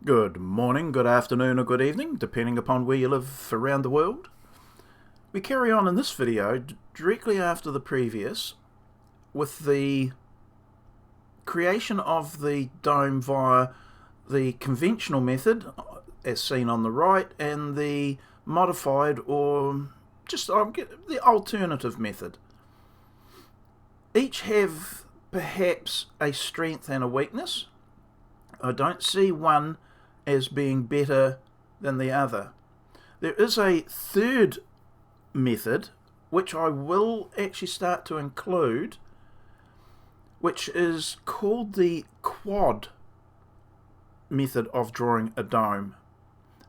Good morning, good afternoon, or good evening, depending upon where you live around the world. We carry on in this video directly after the previous with the creation of the dome via the conventional method, as seen on the right, and the modified or just the alternative method. Each have perhaps a strength and a weakness. I don't see one as being better than the other. There is a third method which I will actually start to include, which is called the quad method of drawing a dome.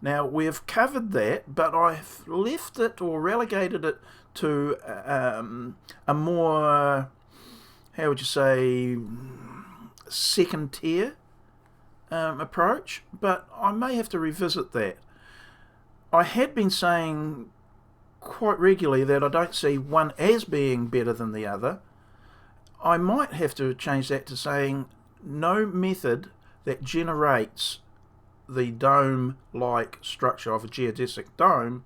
Now, we've covered that, but I've left it or relegated it to a more, how would you say, second tier approach, but I may have to revisit that. I had been saying quite regularly that I don't see one as being better than the other. I might have to change that to saying no method that generates the dome-like structure of a geodesic dome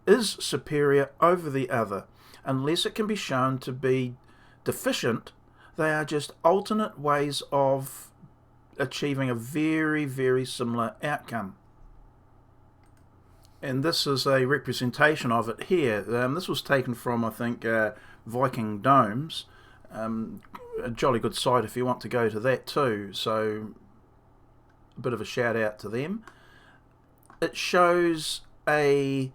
is superior over the other, unless it can be shown to be deficient. They are just alternate ways of achieving a very, very similar outcome. And this is a representation of it here. This was taken from, I think, Viking Domes. A jolly good site if you want to go to that too, so a bit of a shout out to them. It shows a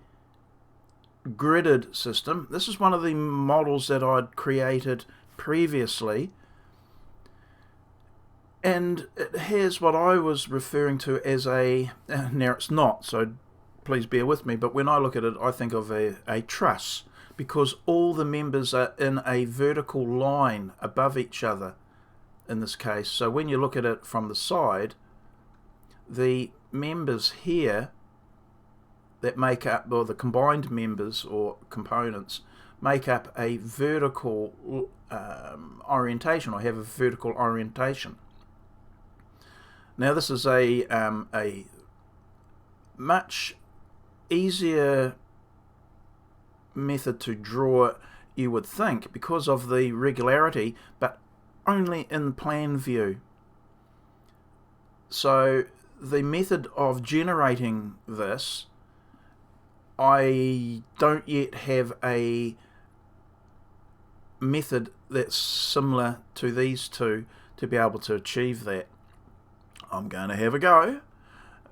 gridded system. This is one of the models that I'd created previously, and it has what I was referring to as a, now it's not, so please bear with me, but when I look at it I think of a truss, because all the members are in a vertical line above each other in this case. So when you look at it from the side, the members here that make up, or the combined members or components, make up a vertical orientation, or have a vertical orientation. Now this is a much easier method to draw, you would think, because of the regularity, but only in plan view. So the method of generating this, I don't yet have a method that's similar to these two to be able to achieve that. I'm going to have a go,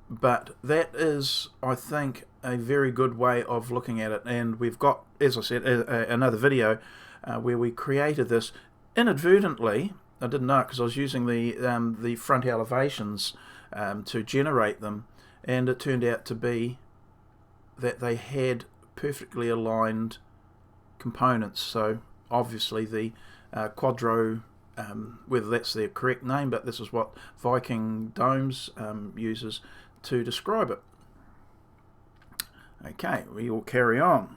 but that is, I think, a very good way of looking at it. And we've got, as I said, another video where we created this inadvertently. I didn't know it because I was using the front elevations to generate them, and it turned out to be that they had perfectly aligned components. So obviously the Quadro, whether that's their correct name, but this is what Viking Domes uses to describe it. Okay, we will carry on.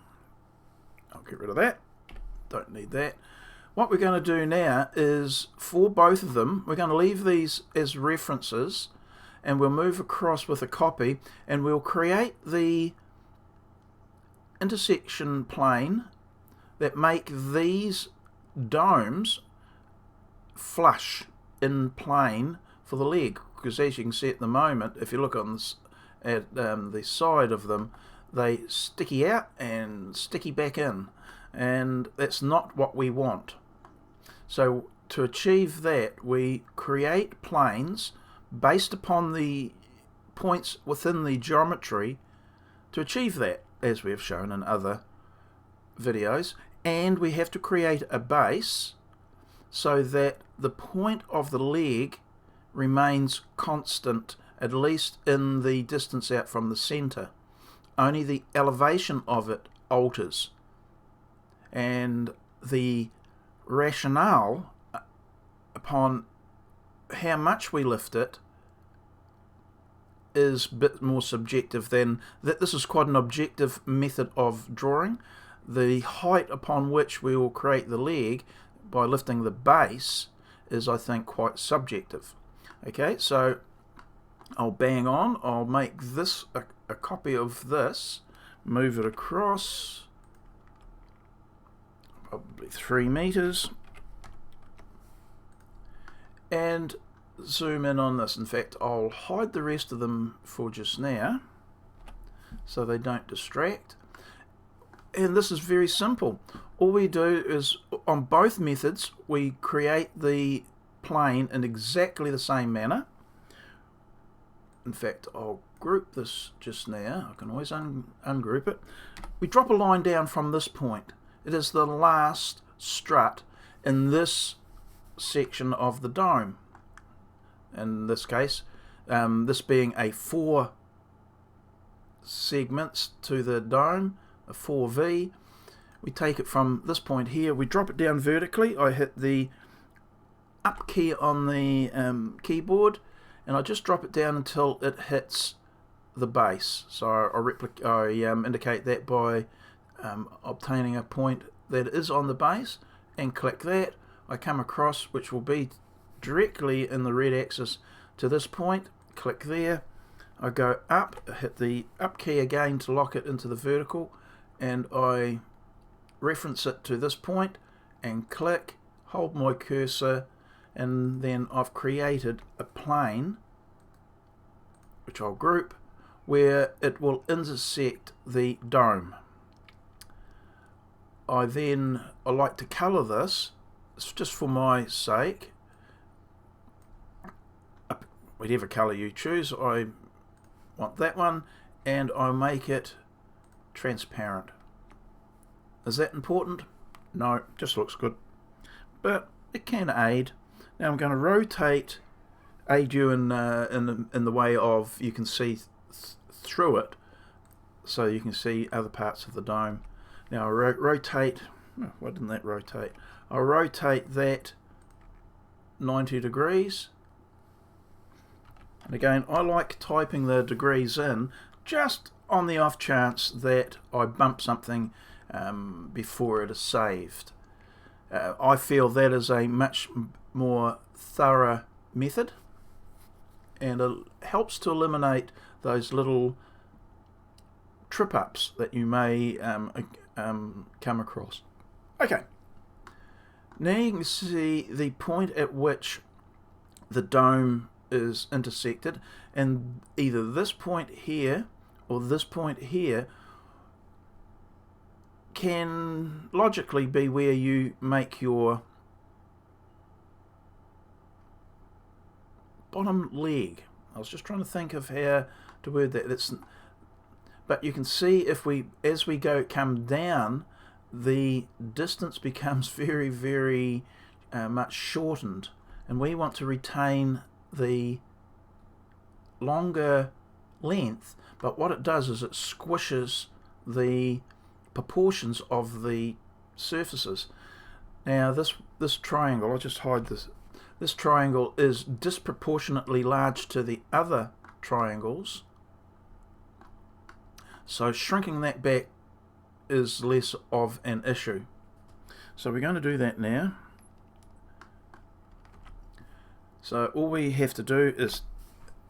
I'll get rid of that. Don't need that. What we're going to do now is, for both of them, we're going to leave these as references, and we'll move across with a copy, and we'll create the intersection plane that make these domes flush in plane for the leg, because as you can see at the moment, if you look on this, at the side of them, they sticky out and sticky back in, and that's not what we want. So to achieve that, we create planes based upon the points within the geometry to achieve that, as we have shown in other videos. And we have to create a base so that the point of the leg remains constant, at least in the distance out from the center. Only the elevation of it alters, and the rationale upon how much we lift it is a bit more subjective than that. This is quite an objective method of drawing. The height upon which we will create the leg by lifting the base is, I think, quite subjective. Okay, so I'll bang on. I'll make this a copy of this, move it across probably 3 meters, and zoom in on this. In fact, I'll hide the rest of them for just now so they don't distract. And this is very simple. All we do is, on both methods, we create the plane in exactly the same manner. In fact, I'll group this just now. I can always ungroup it. We drop a line down from this point. It is the last strut in this section of the dome. In this case, this being a 4 segments to the dome, a 4V. We take it from this point here, we drop it down vertically. I hit the up key on the keyboard, and I just drop it down until it hits the base. So I indicate that by obtaining a point that is on the base, and click that. I come across, which will be directly in the red axis to this point, click there. I go up, hit the up key again to lock it into the vertical, and I reference it to this point and click, hold my cursor, and then I've created a plane which I'll group where it will intersect the dome. I like to colour this. It's just for my sake. Whatever colour you choose, I want that one, and I make it transparent. Is that important? No, just looks good, but it can aid. Now I'm going to aid you in the way of you can see through it, so you can see other parts of the dome. Now I rotate. Oh, why didn't that rotate? I'll rotate that 90 degrees. And again, I like typing the degrees in just on the off chance that I bump something before it is saved. I feel that is a much more thorough method, and it helps to eliminate those little trip-ups that you may come across. Okay, now you can see the point at which the dome is intersected, and either this point here or this point here can logically be where you make your bottom leg. I was just trying to think of how to word that. But you can see as we come down, the distance becomes very, very much shortened, and we want to retain the longer length, but what it does is it squishes the proportions of the surfaces. Now this triangle, I'll just hide this triangle is disproportionately large to the other triangles, so shrinking that back is less of an issue. So we're going to do that now. So all we have to do is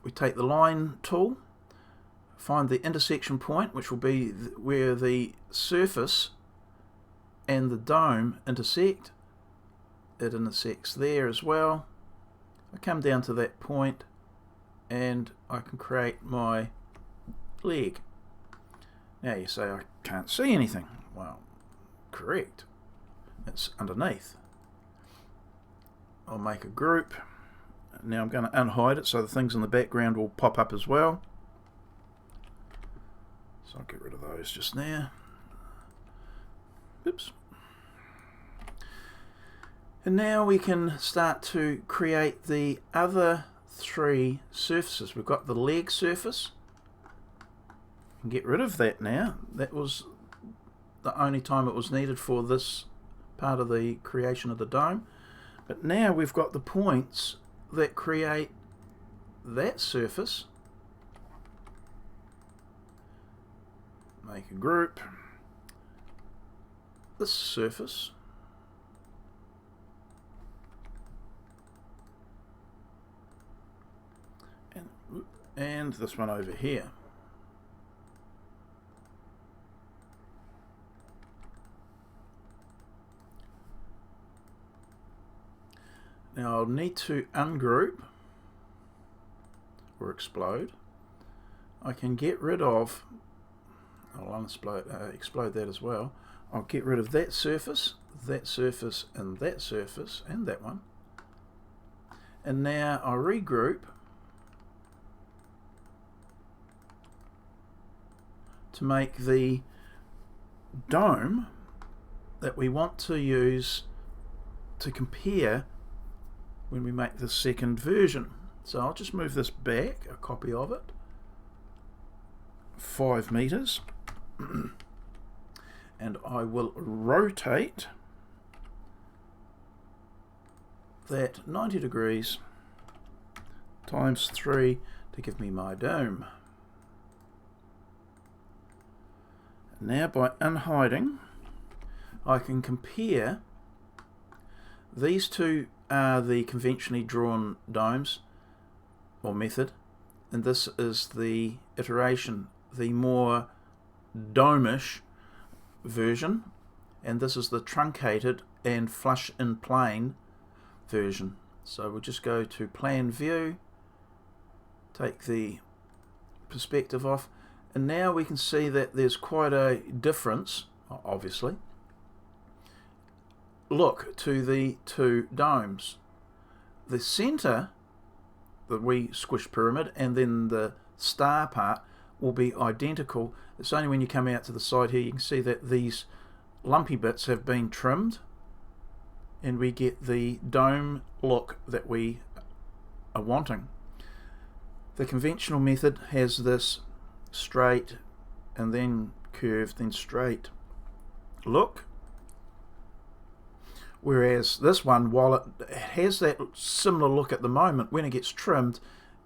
we take the line tool, find the intersection point, which will be where the surface and the dome intersect. It intersects there as well. I come down to that point and I can create my leg. Now you say I can't see anything. Well, correct. It's underneath. I'll make a group. Now I'm going to unhide it so the things in the background will pop up as well. So I'll get rid of those just now. Oops. And now we can start to create the other 3 surfaces. We've got the leg surface. Get rid of that now. That was the only time it was needed for this part of the creation of the dome. But now we've got the points that create that surface. Make a group. This surface. And and this one over here. Now I'll need to ungroup or explode. I can get rid of, I'll explode that as well. I'll get rid of that surface, and that surface, and that one. And now I'll regroup to make the dome that we want to use to compare when we make the second version. So I'll just move this back, a copy of it, 5 meters, and I will rotate that 90 degrees times 3 to give me my dome. Now by unhiding, I can compare. These two are the conventionally drawn domes or method, and this is the iteration, the more dome-ish version, and this is the truncated and flush in plane version. So we'll just go to plan view, take the perspective off, and now we can see that there's quite a difference, obviously, look to the two domes. The center, the wee squish pyramid, and then the star part will be identical. It's only when you come out to the side here you can see that these lumpy bits have been trimmed and we get the dome look that we are wanting. The conventional method has this straight and then curved then straight look, whereas this one, while it has that similar look at the moment, when it gets trimmed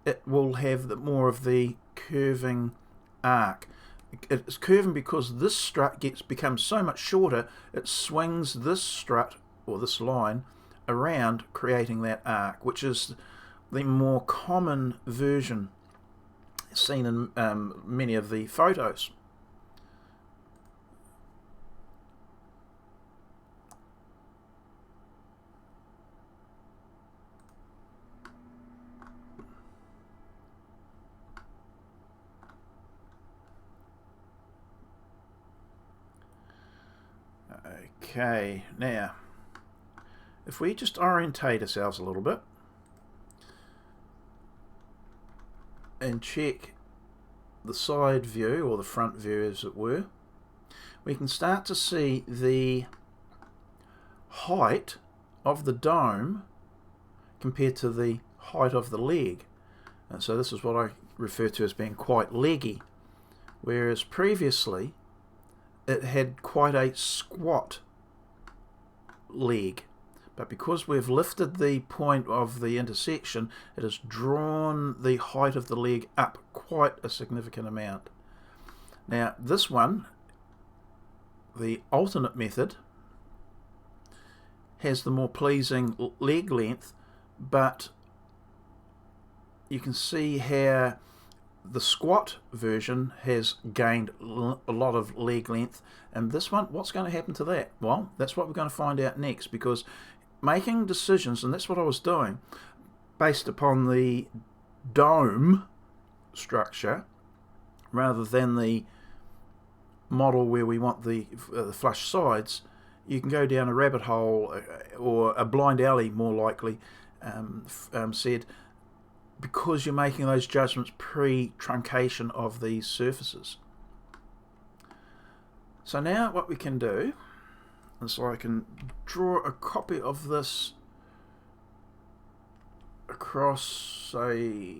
it will have more of the curving arc. It's curving because this strut becomes so much shorter, it swings this strut or this line around, creating that arc, which is the more common version seen in many of the photos. Okay, now if we just orientate ourselves a little bit and check the side view, or the front view as it were, we can start to see the height of the dome compared to the height of the leg. And so this is what I refer to as being quite leggy, whereas previously it had quite a squat leg. But because we've lifted the point of the intersection, it has drawn the height of the leg up quite a significant amount. Now this one, the alternate method, has the more pleasing leg length, but you can see how the squat version has gained a lot of leg length, and this one, what's going to happen to that? Well, that's what we're going to find out next, because making decisions, and that's what I was doing, based upon the dome structure rather than the model where we want the flush sides, you can go down a rabbit hole, or a blind alley more likely said, because you're making those judgments pre-truncation of these surfaces. So now what we can do is I can draw a copy of this across, say,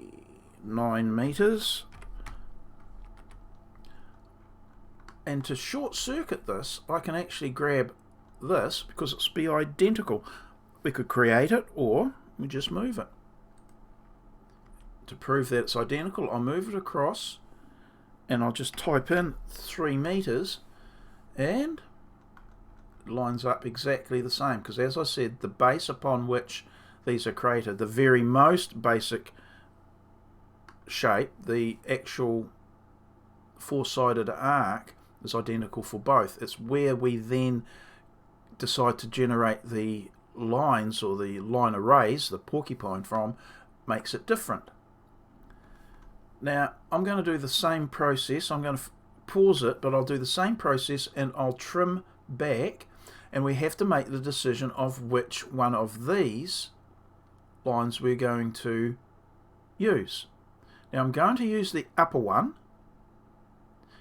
9 meters, and to short circuit this I can actually grab this, because it's be identical. We could create it or we just move it. To prove that it's identical, I'll move it across and I'll just type in 3 meters, and it lines up exactly the same, because as I said, the base upon which these are created, the very most basic shape, the actual four-sided arc is identical for both. It's where we then decide to generate the lines or the line arrays, the porcupine from, makes it different. Now I'm going to do the same process. I'm going to pause it, but I'll do the same process and I'll trim back, and we have to make the decision of which one of these lines we're going to use. Now I'm going to use the upper one.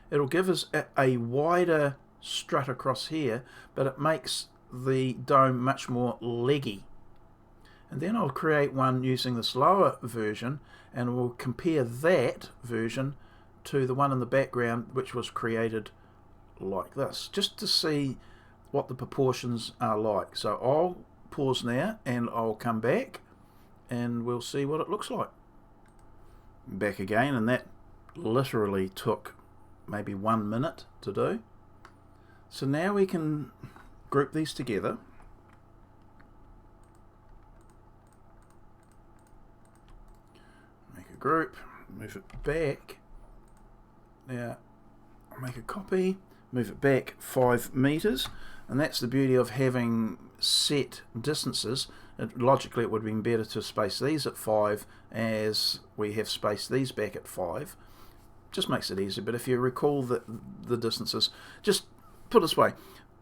It'll give us a wider strut across here, but it makes the dome much more leggy. And then I'll create one using this lower version, and we'll compare that version to the one in the background, which was created like this, just to see what the proportions are like. So I'll pause now and I'll come back and we'll see what it looks like. Back again, and that literally took maybe 1 minute to do. So now we can group these together. Make a group, move it back. Now I'll make a copy, move it back 5 meters, and that's the beauty of having set distances. Logically it would have been better to space these at 5 as we have spaced these back at 5. Just makes it easier, but if you recall the distances, just put it this way,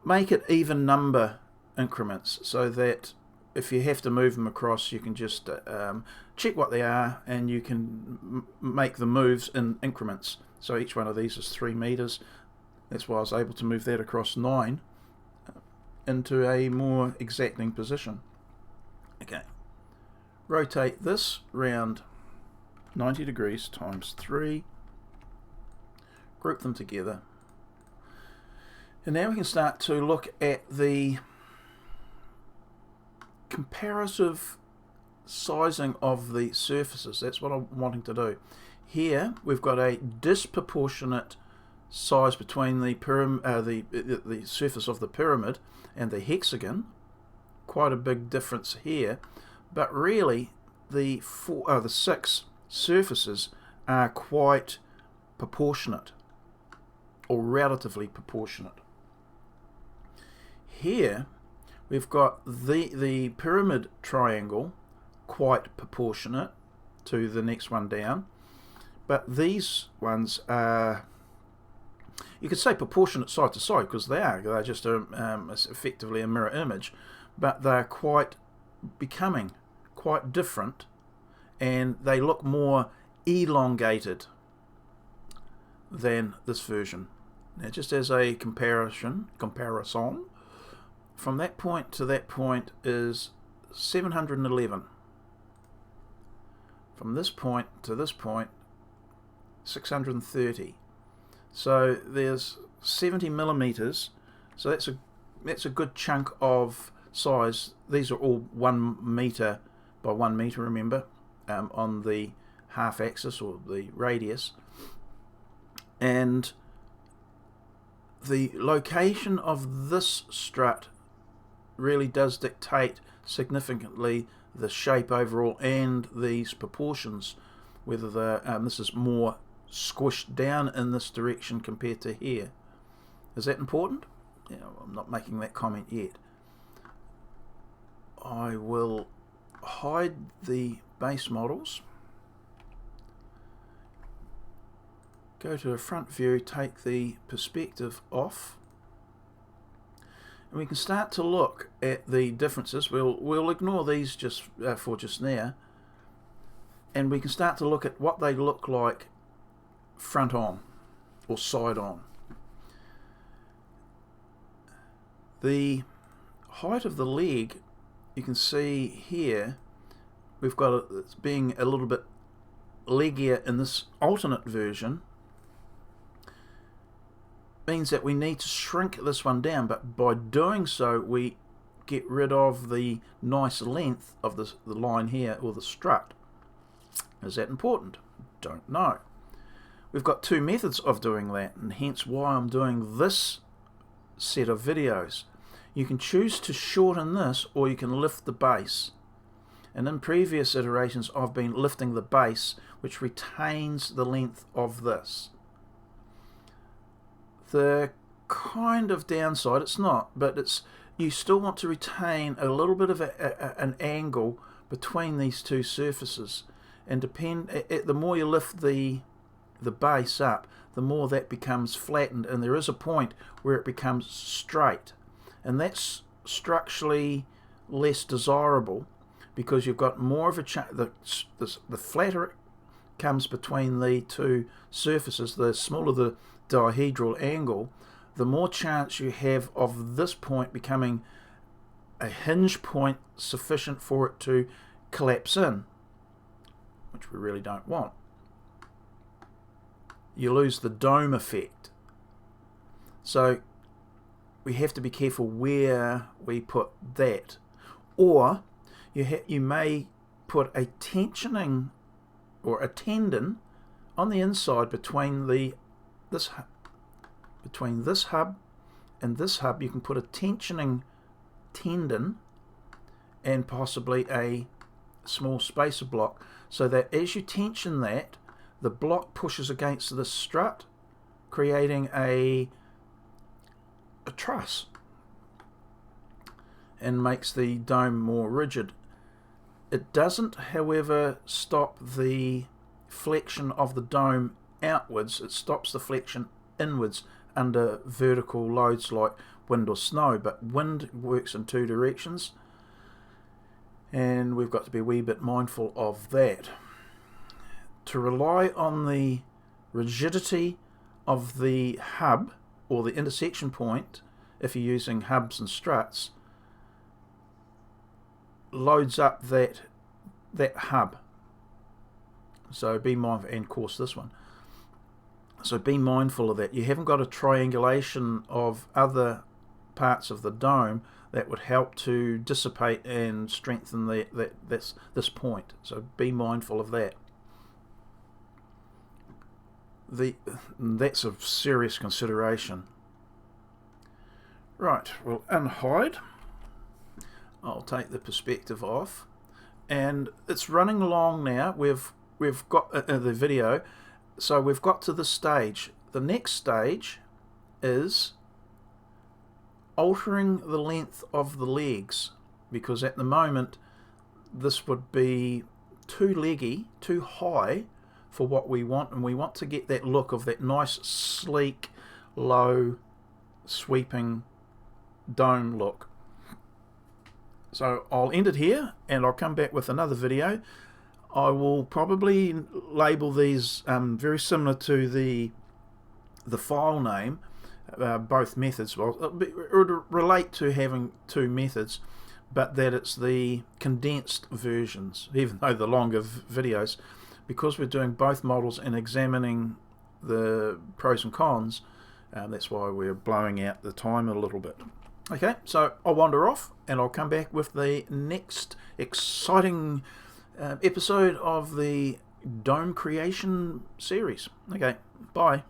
make it even number increments so that if you have to move them across, you can just check what they are and you can make the moves in increments. So each one of these is 3 meters. That's why I was able to move that across 9 into a more exacting position. Okay, rotate this round 90 degrees times 3, group them together, and now we can start to look at the comparative sizing of the surfaces. That's what I'm wanting to do. Here we've got a disproportionate size between the surface of the pyramid and the hexagon. Quite a big difference here, but really the 6 surfaces are quite proportionate, or relatively proportionate. Here we've got the pyramid triangle quite proportionate to the next one down, but these ones are, you could say, proportionate side to side, because they're just effectively a mirror image, but they're becoming quite different, and they look more elongated than this version. Now, just as a comparison, from that point to that point is 711. From this point to this point, 630. So there's 70 millimeters. So that's a good chunk of size. These are all 1 meter by 1 meter, remember, on the half axis or the radius. And the location of this strut really does dictate significantly the shape overall and these proportions, whether this is more squished down in this direction compared to here. Is that important? Yeah, I'm not making that comment yet. I will hide the base models, go to a front view, take the perspective off, and we can start to look at the differences. We'll ignore these just for just now, and we can start to look at what they look like front on or side on. The height of the leg, you can see here, we've got it's being a little bit leggier in this alternate version. Means that we need to shrink this one down, but by doing so we get rid of the nice length of the line here, or the strut. Is that important? Don't know. We've got 2 methods of doing that, and hence why I'm doing this set of videos. You can choose to shorten this, or you can lift the base, And in previous iterations I've been lifting the base, which retains the length of this. The kind of downside, it's not, but it's, you still want to retain a little bit of an angle between these two surfaces, and the more you lift the base up, the more that becomes flattened, and there is a point where it becomes straight, and that's structurally less desirable, because you've got more of a the flatter it comes between the two surfaces, the smaller the dihedral angle, the more chance you have of this point becoming a hinge point sufficient for it to collapse in, which we really don't want. You lose the dome effect. So we have to be careful where we put that. Or you may put a tensioning or a tendon on the inside between this hub and this hub. You can put a tensioning tendon and possibly a small spacer block, so that as you tension that, the block pushes against the strut, creating a truss, and makes the dome more rigid. It doesn't, however, stop the flexion of the dome outwards. It stops the flexion inwards under vertical loads like wind or snow, but wind works in two directions, and we've got to be a wee bit mindful of that. To rely on the rigidity of the hub or the intersection point, if you're using hubs and struts, loads up that hub. So be mindful, and of course this one. So be mindful of that. You haven't got a triangulation of other parts of the dome that would help to dissipate and strengthen this point. So be mindful of that. That's a serious consideration. Right, we'll unhide. I'll take the perspective off, and it's running along now. We've got the video, so we've got to this stage. The next stage is altering the length of the legs, because at the moment this would be too leggy, too high for what we want, and we want to get that look of that nice, sleek, low, sweeping dome look. So I'll end it here, and I'll come back with another video. I will probably label these very similar to the file name, both methods. Well, it would relate to having two methods, but that it's the condensed versions, even though the longer videos, because we're doing both models and examining the pros and cons. That's why we're blowing out the time a little bit. Okay, so I'll wander off, and I'll come back with the next exciting episode of the Dome Creation series. Okay, bye.